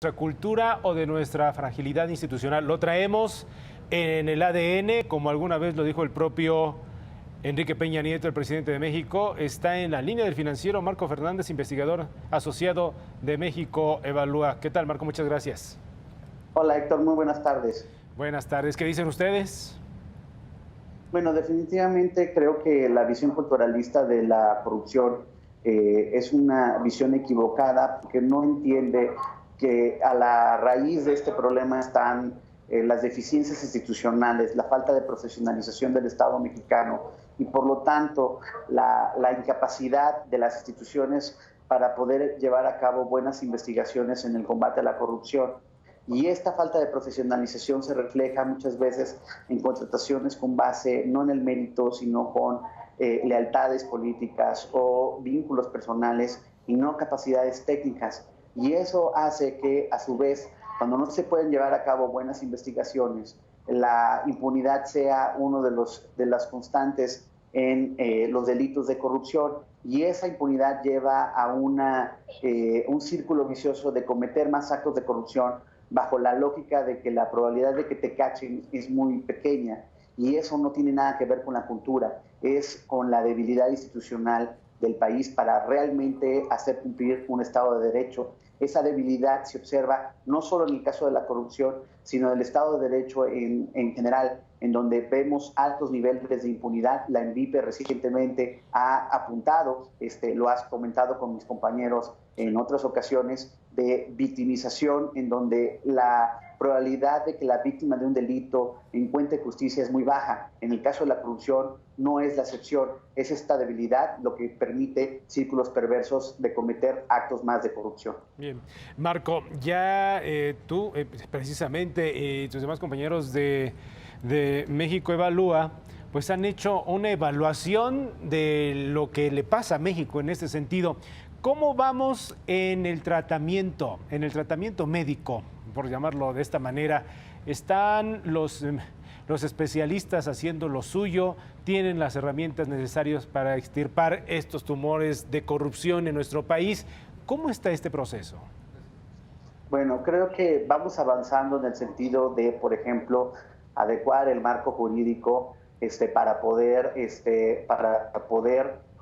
Nuestra cultura o de nuestra fragilidad institucional. Lo traemos en el ADN, como alguna vez lo dijo el propio Enrique Peña Nieto, el presidente de México. Está en la línea del financiero Marco Fernández, investigador asociado de México Evalúa. ¿Qué tal, Marco? Muchas gracias. Hola Héctor, muy buenas tardes. Buenas tardes. ¿Qué dicen ustedes? Bueno, definitivamente creo que la visión culturalista de la corrupción es una visión equivocada porque no entiende que a la raíz de este problema están las deficiencias institucionales, la falta de profesionalización del Estado mexicano y por lo tanto la incapacidad de las instituciones para poder llevar a cabo buenas investigaciones en el combate a la corrupción. Y esta falta de profesionalización se refleja muchas veces en contrataciones con base no en el mérito, sino con lealtades políticas o vínculos personales y no capacidades técnicas. Y eso hace que, a su vez, cuando no se pueden llevar a cabo buenas investigaciones, la impunidad sea uno de las constantes en los delitos de corrupción. Y esa impunidad lleva a un círculo vicioso de cometer más actos de corrupción bajo la lógica de que la probabilidad de que te cachen es muy pequeña. Y eso no tiene nada que ver con la cultura, es con la debilidad institucional del país para realmente hacer cumplir un Estado de Derecho. Esa debilidad se observa no solo en el caso de la corrupción, sino del Estado de Derecho en general, en donde vemos altos niveles de impunidad. La ENVIPE recientemente ha apuntado, lo has comentado con mis compañeros en otras ocasiones, de victimización, en donde la probabilidad de que la víctima de un delito encuentre justicia es muy baja. En el caso de la corrupción no es la excepción, es esta debilidad lo que permite círculos perversos de cometer actos más de corrupción. Bien, Marco, ya tú precisamente y tus demás compañeros de México Evalúa, pues han hecho una evaluación de lo que le pasa a México en este sentido. ¿Cómo vamos en el tratamiento médico, por llamarlo de esta manera? ¿Están los especialistas haciendo lo suyo? ¿Tienen las herramientas necesarias para extirpar estos tumores de corrupción en nuestro país? ¿Cómo está este proceso? Bueno, creo que vamos avanzando en el sentido de, por ejemplo, adecuar el marco jurídico para poder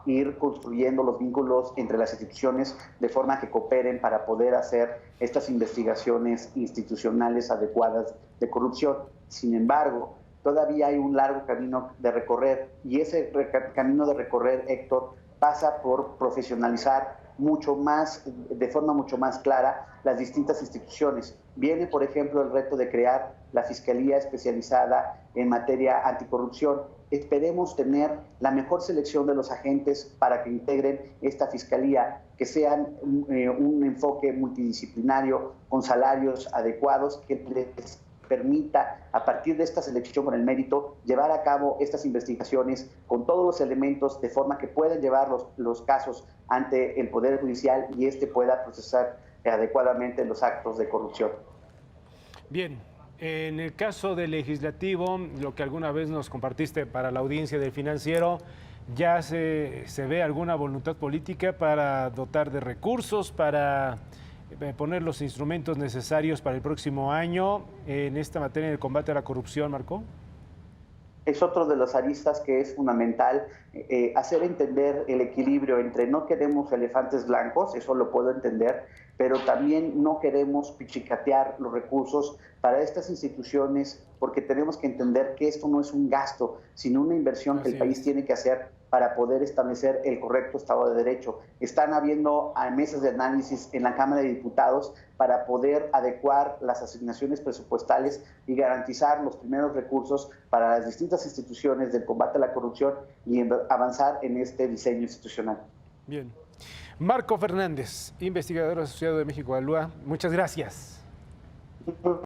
ir construyendo los vínculos entre las instituciones de forma que cooperen para poder hacer estas investigaciones institucionales adecuadas de corrupción. Sin embargo, todavía hay un largo camino de recorrer y ese camino de recorrer, Héctor, pasa por profesionalizar de forma mucho más clara las distintas instituciones. Viene, por ejemplo, el reto de crear la Fiscalía Especializada en materia anticorrupción. Esperemos tener la mejor selección de los agentes para que integren esta fiscalía, que sean un enfoque multidisciplinario con salarios adecuados que les permita, a partir de esta selección con el mérito, llevar a cabo estas investigaciones con todos los elementos de forma que puedan llevar los casos ante el Poder Judicial y pueda procesar adecuadamente los actos de corrupción. Bien, en el caso del legislativo, lo que alguna vez nos compartiste para la audiencia del financiero, ¿ya se ve alguna voluntad política para dotar de recursos, para poner los instrumentos necesarios para el próximo año en esta materia de combate a la corrupción, Marco? Es otro de las aristas que es fundamental, hacer entender el equilibrio entre no queremos elefantes blancos, eso lo puedo entender, pero también no queremos pichicatear los recursos para estas instituciones, porque tenemos que entender que esto no es un gasto, sino una inversión que el país tiene que hacer para poder establecer el correcto Estado de Derecho. Están habiendo mesas de análisis en la Cámara de Diputados para poder adecuar las asignaciones presupuestales y garantizar los primeros recursos para las distintas instituciones del combate a la corrupción y avanzar en este diseño institucional. Bien. Marco Fernández, investigador asociado de México Evalúa, muchas gracias.